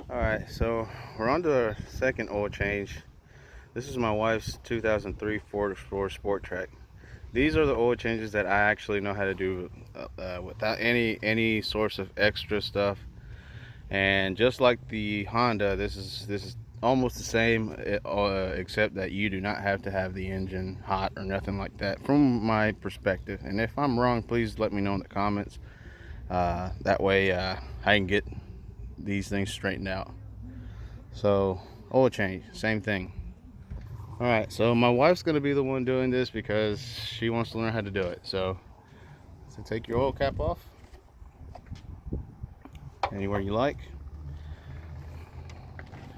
Alright, so we're on to our second oil change. This is my wife's 2003 Ford Explorer Sport Trac. These are the oil changes that I actually know how to do without any source of extra stuff. And just like the Honda, this is almost the same, except that you do not have to have the engine hot or nothing like that, from my perspective. And if I'm wrong, please let me know in the comments. That way I can get these things straightened out. So oil change, same thing. All right, so my wife's gonna be the one doing this because she wants to learn how to do it. So take your oil cap off anywhere you like.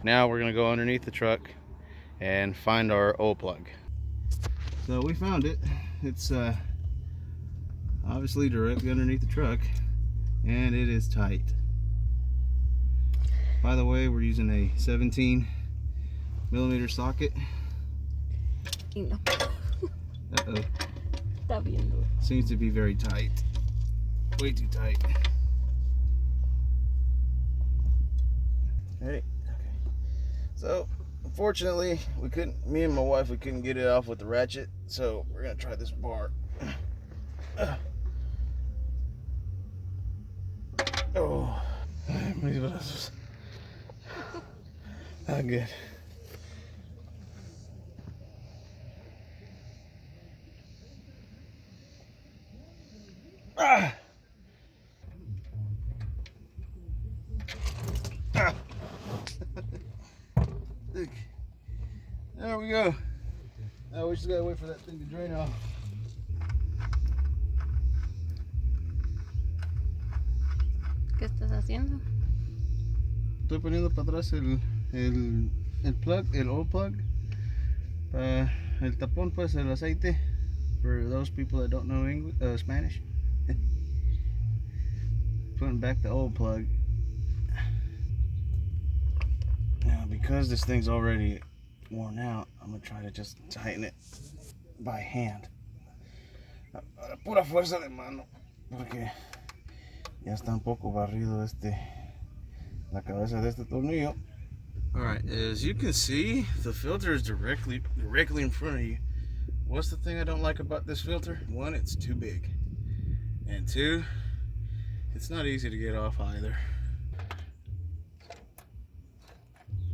Now we're gonna go underneath the truck and find our oil plug. So we found it. It's obviously directly underneath the truck, and it is tight. By the way, we're using a 17mm socket. No. Uh-oh. Está bien duro. Seems to be very tight. Way too tight. Hey. Okay. So, unfortunately, me and my wife, we couldn't get it off with the ratchet. So, we're going to try this bar. Oh. Mis brazos. Not good. Ah. Ah. There we go. Now we just gotta wait for that thing to drain off. ¿Qué estás haciendo? Estoy poniendo para atrás el plug, el oil plug. El tapón, pues, el aceite. For those people that don't know English, Spanish. Putting back the oil plug. Now, because this thing's already worn out, I'm gonna try to just tighten it by hand. Pura fuerza de mano, porque ya está un poco barrido la cabeza de este tornillo. Alright, as you can see, the filter is directly in front of you. What's the thing I don't like about this filter? One, it's too big. And two, it's not easy to get off either.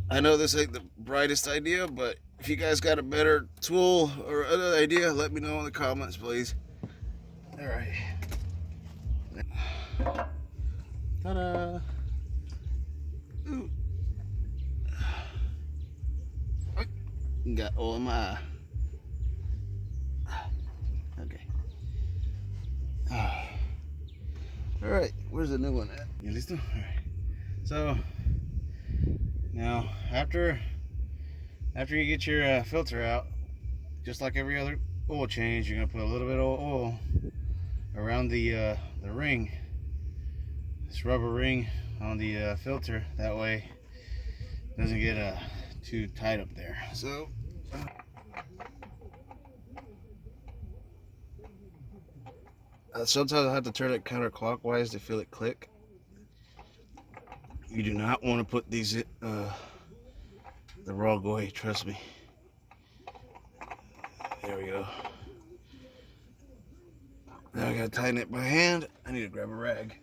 I know this ain't the brightest idea, but if you guys got a better tool or other idea, let me know in the comments, please. Alright. Ta-da! Ooh. Got oil in my eye. Okay. Alright, where's the new one at? You listo? Alright. So, now, after you get your filter out, just like every other oil change, you're going to put a little bit of oil around the ring, this rubber ring on the filter. That way it doesn't get too tight up there. So, sometimes I have to turn it counterclockwise to feel it click. You do not want to put these the wrong way, trust me. There we go. Now I gotta tighten it by hand. I need to grab a rag.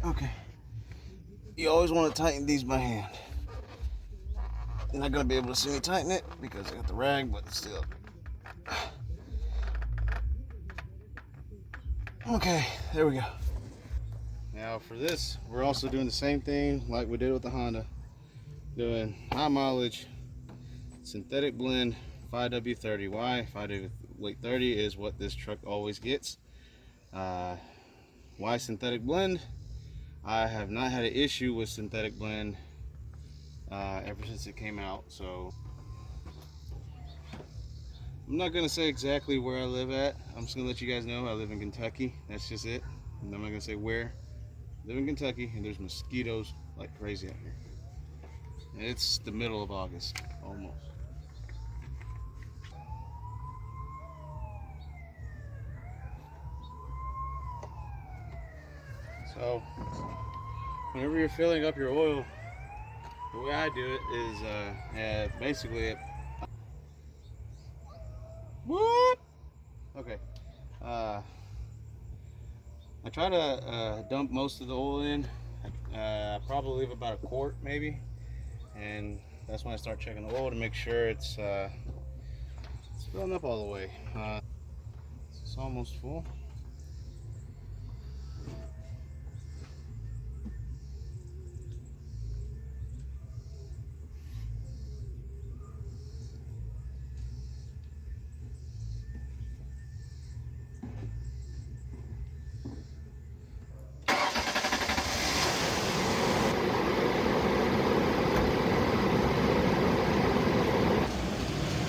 Okay. You always want to tighten these by hand. You're not gonna be able to see me tighten it because I got the rag, but still. Okay, there we go. Now for this, we're also doing the same thing like we did with the Honda. Doing high mileage synthetic blend 5W30. Why? 5W30 is what this truck always gets. Why synthetic blend? I have not had an issue with synthetic blend ever since it came out. So I'm not gonna say exactly where I live at. I'm just gonna let you guys know I live in Kentucky. That's just it. And I'm not gonna say where. I live in Kentucky, and there's mosquitoes like crazy out here. And it's the middle of August, almost. So Whenever you're filling up your oil, the way I do it is basically what? Okay. I try to dump most of the oil in. I probably leave about a quart maybe, and that's when I start checking the oil to make sure it's filling up all the way. It's almost full.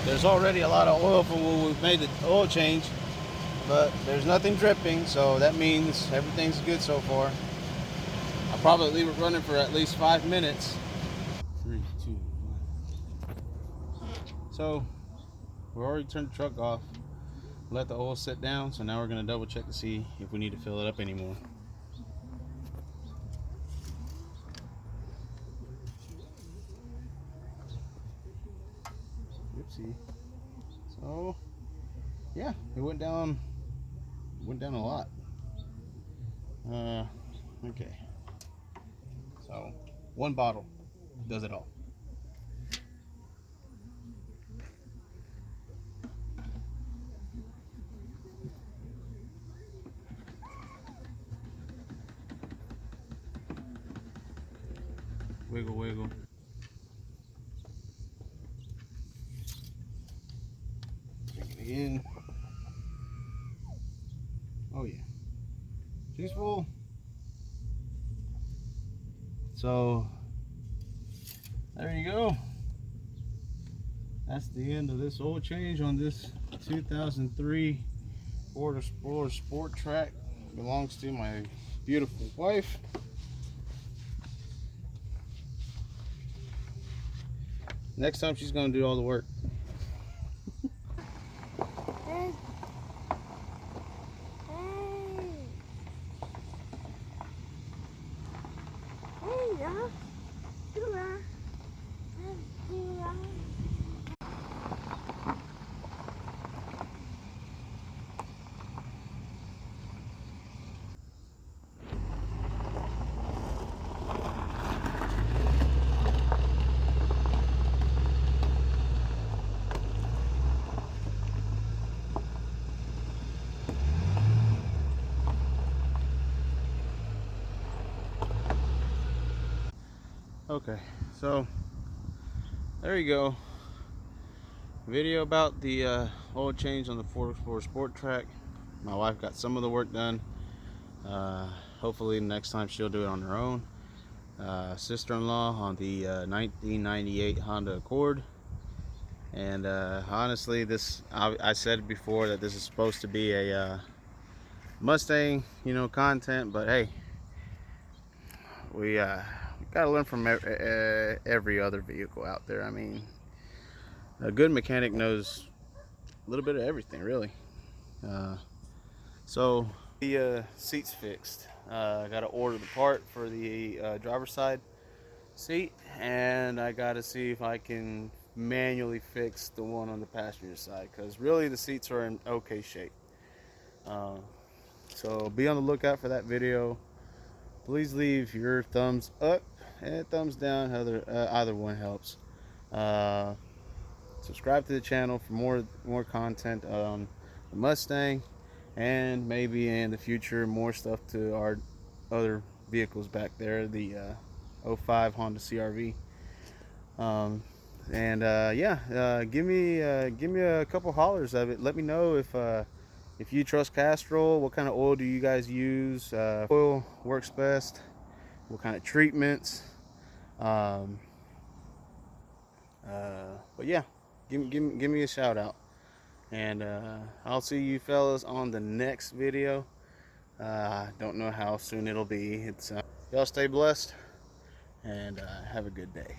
There's already a lot of oil from when we made the oil change, but there's nothing dripping, so that means everything's good so far. I'll probably leave it running for at least 5 minutes. 3, 2, 1. So we already turned the truck off, let the oil sit down, so now we're going to double check to see if we need to fill it up anymore. Oopsie. So yeah, it went down a lot. Okay, so 1 bottle does it all. Wiggle, wiggle. Drink it in. Oh yeah, she's full. So there you go. That's the end of this oil change on this 2003 Ford Explorer Sport Trac. Belongs to my beautiful wife. Next time she's gonna do all the work. Hey. Hey, yeah. Okay, so there you go. Video about the oil change on the Ford Explorer Sport Trac. My wife got some of the work done. Hopefully next time she'll do it on her own. Sister-in-law on the 1998 Honda Accord. And honestly, I said before that this is supposed to be a Mustang, content, but hey, we gotta learn from every other vehicle out there. I mean, a good mechanic knows a little bit of everything, really. So the seat's fixed. I gotta order the part for the driver's side seat, and I gotta see if I can manually fix the one on the passenger side, because really the seats are in okay shape. So be on the lookout for that video. Please leave your thumbs up and thumbs down. Either one helps. Subscribe to the channel for more content on the Mustang, and maybe in the future more stuff to our other vehicles back there, the 05 Honda CRV. Give me a couple hollers of it. Let me know if you trust Castrol. What kind of oil do you guys use? Oil works best. What kind of treatments? But yeah, give me a shout out, and I'll see you fellas on the next video. Don't know how soon it'll be. Y'all stay blessed, and have a good day.